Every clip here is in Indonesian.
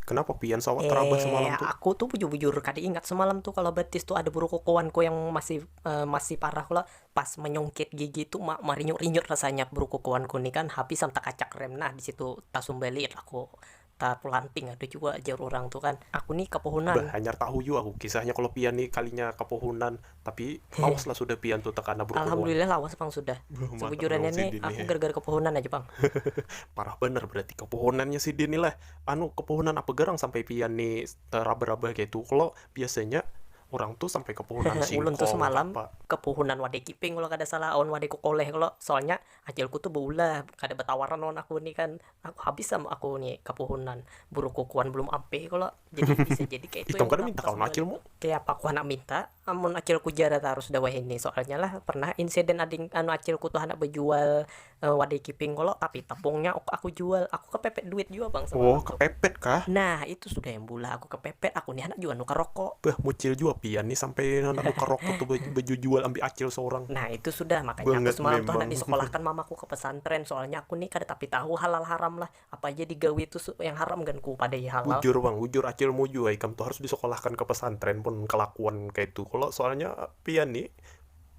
Kenapa pian sawat terabah semalam tuh? Aku tuh bujur-bujur kali ingat semalam tuh kalau betis tuh ada burung kukuanku yang masih parah lah pas menyungkit gigi tuh marinyut-rinyut rasanya burung kukuanku nih kan habis sampai kacak rem. Nah di situ tak sumbelit aku tak pelanting ada juga ajar orang tuh kan aku nih Bah, kepohonan. hanyar tahu juga aku kisahnya kalau pian nih kalinya kepohonan, tapi awas lah sudah pian tuh tekana berkukuan. Alhamdulillah lawas bang sudah. Bah, mantap Sebujurnya memang si nih Din aku nih. gara-gara kepohonan aja bang. Parah bener berarti kepohonannya si Din nih lah. Anu kepohonan apa gerang sampai pian nih raba-raba kayak tuh. Kalau biasanya orang tuh sampai kepohonan Ulun tuh singkong semalam apa. kepuhunan wade kiping kalau kada salah on wade koleh kalau soalnya acilku tuh beulah kada betawaran on aku nih kan aku habis sama aku nih kepuhunan buru kukuan belum ampe kalau jadi bisa jadi kayak itu Ikam yang kada udah minta pas kawan balik acilmu. tuh kayak apa aku anak minta amun acilku jarak harus dawah ini soalnya lah pernah insiden ading anu acilku tuh anak berjual wade kiping kalau tapi tepungnya aku jual aku kepepet duit juga bang Oh, semalam tuh. kepepet kah? Nah itu sudah yang bula aku kepepet aku nih anak jual nuker rokok. Bah, mucil juga pian nih sampai anak nuker rokok tuh baju jual ambil acil seorang. Nah itu sudah makanya aku Banget semalam tuh memang. anak disekolahkan mamaku ke pesantren soalnya aku nih kada tapi tahu halal haram lah apa aja digawe itu yang haram kan ku pada ya halal. Bujur bang, bujur acilmu juga ikam tuh harus disekolahkan ke pesantren pun kelakuan kayak itu. Kalau soalnya pian nih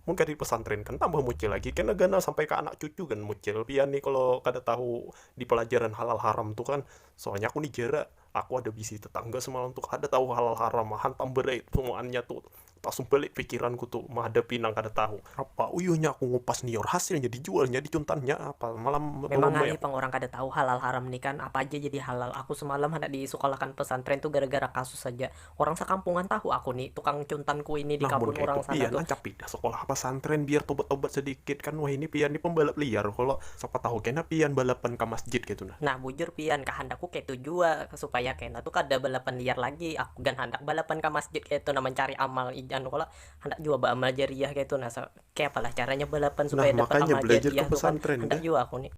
mungkin di pesantren kan tambah mucil lagi kan gana sampai ke anak cucu kan mucil pian nih kalau kada tahu di pelajaran halal haram tuh kan soalnya aku nih jarak aku ada bisi tetangga semalam tuh kada tahu halal haram hantam berai semuanya tuh langsung balik pikiranku tuh menghadapi nang kada tahu apa uyuhnya aku ngupas nior hasilnya dijualnya dicuntannya apa malam Memang lomba kali ya. pang orang kada tahu halal haram nih kan apa aja jadi halal. Aku semalam hendak disekolahkan pesantren tuh gara-gara kasus saja. Orang sekampungan tahu aku nih tukang cuntanku ini di Nah, mun kabun kayak itu orang sana pian tuh. ancap pindah sekolah pesantren biar tobat-tobat sedikit kan wah ini pian ini pembalap liar kalau siapa tahu kena pian balapan ke masjid gitu nah. Nah bujur pian kehendakku kayak itu juga supaya kena tuh kada balapan liar lagi. Aku gan hendak balapan ke masjid kayak itu nah mencari amal ijan kalau hendak juga beramal jariah kayak itu nah kayak apalah caranya balapan Nah, supaya dapat makanya amal belajar ke jariah tuh kan pesantren hendak dah. juga aku nih.